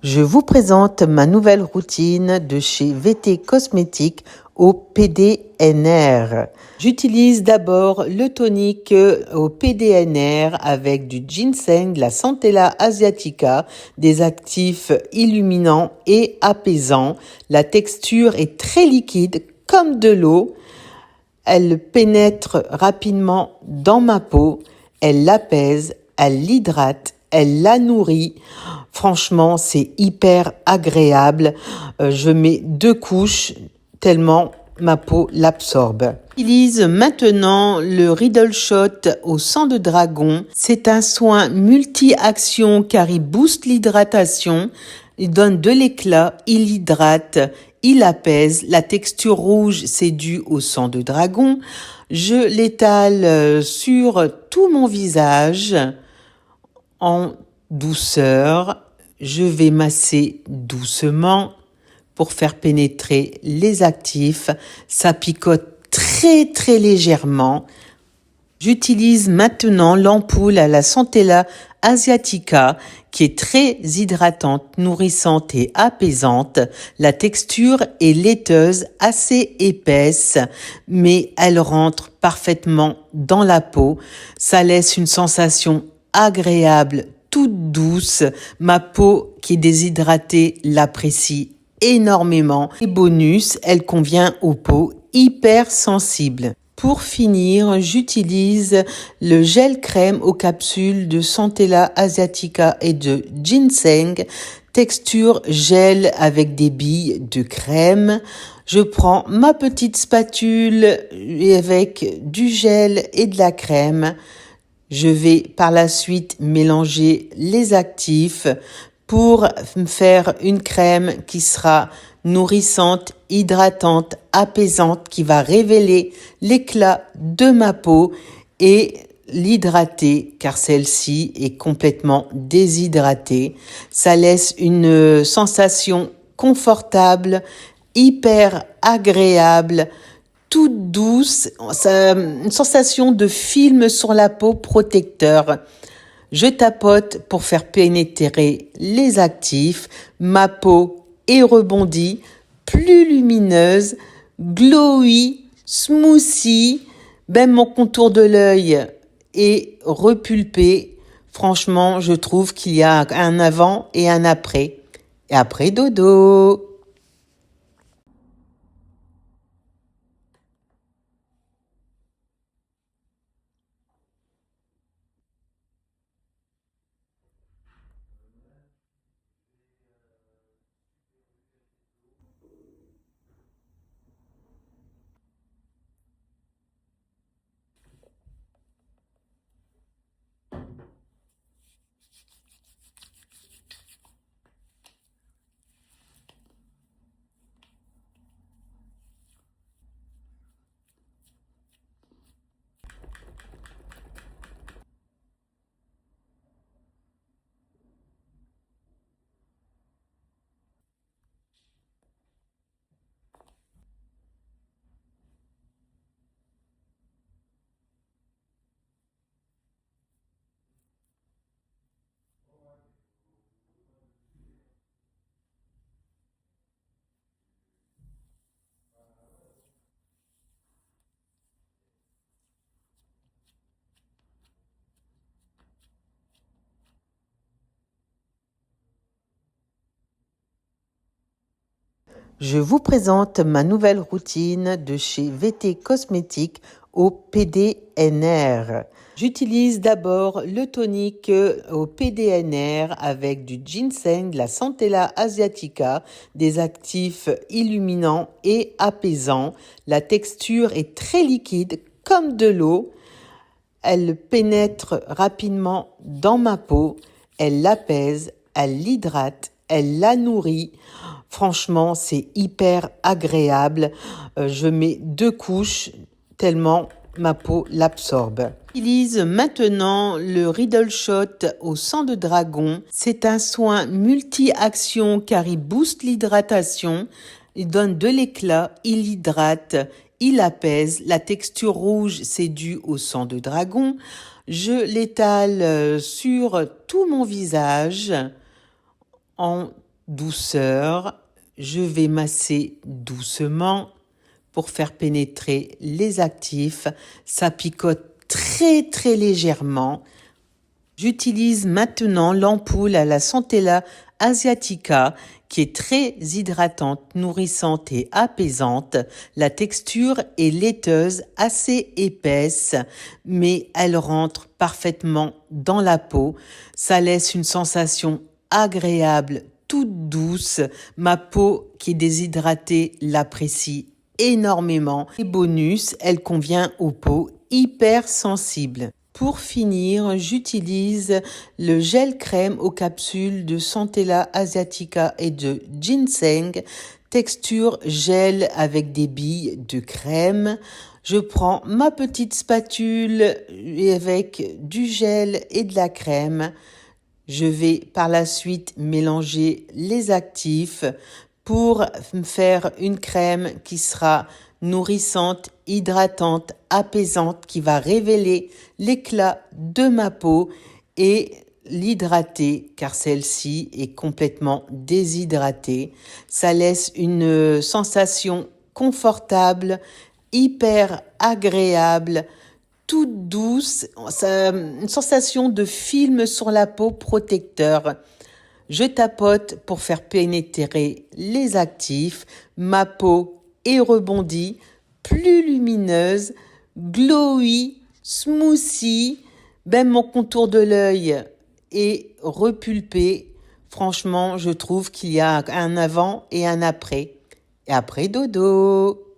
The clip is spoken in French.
Je vous présente ma nouvelle routine de chez VT Cosmétiques au PDNR. J'utilise d'abord le tonique au PDNR avec du ginseng, de la Centella asiatica, des actifs illuminants et apaisants. La texture est très liquide comme de l'eau. Elle pénètre rapidement dans ma peau, elle l'apaise, elle l'hydrate, elle la nourrit. Franchement, c'est hyper agréable. Je mets 2 couches tellement ma peau l'absorbe. J'utilise maintenant le Riddle Shot au sang de dragon. C'est un soin multi-action car il booste l'hydratation, il donne de l'éclat, il hydrate, il apaise. La texture rouge, c'est dû au sang de dragon. Je l'étale sur tout mon visage en douceur. Je vais masser doucement pour faire pénétrer les actifs. Ça picote très légèrement. J'utilise maintenant l'ampoule à la Centella asiatica qui est très hydratante, nourrissante et apaisante. La texture est laiteuse, assez épaisse, mais elle rentre parfaitement dans la peau. Ça laisse une sensation agréable, toute douce. Ma peau qui est déshydratée l'apprécie énormément. Et bonus, elle convient aux peaux hypersensibles. Pour finir, j'utilise le gel crème aux capsules de Centella asiatica et de ginseng, texture gel avec des billes de crème. Je prends ma petite spatule avec du gel et de la crème. Je vais par la suite mélanger les actifs pour me faire une crème qui sera nourrissante, hydratante, apaisante, qui va révéler l'éclat de ma peau et l'hydrater car celle-ci est complètement déshydratée. Ça laisse une sensation confortable, hyper agréable, toute douce, une sensation de film sur la peau protecteur. Je tapote pour faire pénétrer les actifs. Ma peau est rebondie, plus lumineuse, glowy, smoothie. Même mon contour de l'œil est repulpé. Franchement, je trouve qu'il y a un avant et un après. Et après dodo. Je vous présente ma nouvelle routine de chez VT Cosmétiques au PDNR. J'utilise d'abord le tonique au PDNR avec du ginseng, de la Centella asiatica, des actifs illuminants et apaisants. La texture est très liquide comme de l'eau. Elle pénètre rapidement dans ma peau, elle l'apaise, elle l'hydrate, elle la nourrit. Franchement, c'est hyper agréable. Je mets 2 couches tellement ma peau l'absorbe. J'utilise maintenant le Riddle Shot au sang de dragon. C'est un soin multi-action car il booste l'hydratation, il donne de l'éclat, il hydrate, il apaise. La texture rouge, c'est dû au sang de dragon. Je l'étale sur tout mon visage en douceur. Je vais masser doucement pour faire pénétrer les actifs. Ça picote très très légèrement. J'utilise maintenant l'ampoule à la Centella asiatica qui est très hydratante, nourrissante et apaisante. La texture est laiteuse, assez épaisse, mais elle rentre parfaitement dans la peau. Ça laisse une sensation agréable, toute douce. Ma peau qui est déshydratée l'apprécie énormément. Et bonus, elle convient aux peaux hypersensibles. Pour finir, j'utilise le gel crème aux capsules de Centella asiatica et de ginseng, texture gel avec des billes de crème. Je prends ma petite spatule avec du gel et de la crème. Je vais par la suite mélanger les actifs pour me faire une crème qui sera nourrissante, hydratante, apaisante, qui va révéler l'éclat de ma peau et l'hydrater, car celle-ci est complètement déshydratée. Ça laisse une sensation confortable, hyper agréable, toute douce, une sensation de film sur la peau protecteur. Je tapote pour faire pénétrer les actifs. Ma peau est rebondie, plus lumineuse, glowy, smoothie. Même mon contour de l'œil est repulpé. Franchement, je trouve qu'il y a un avant et un après. Et après dodo.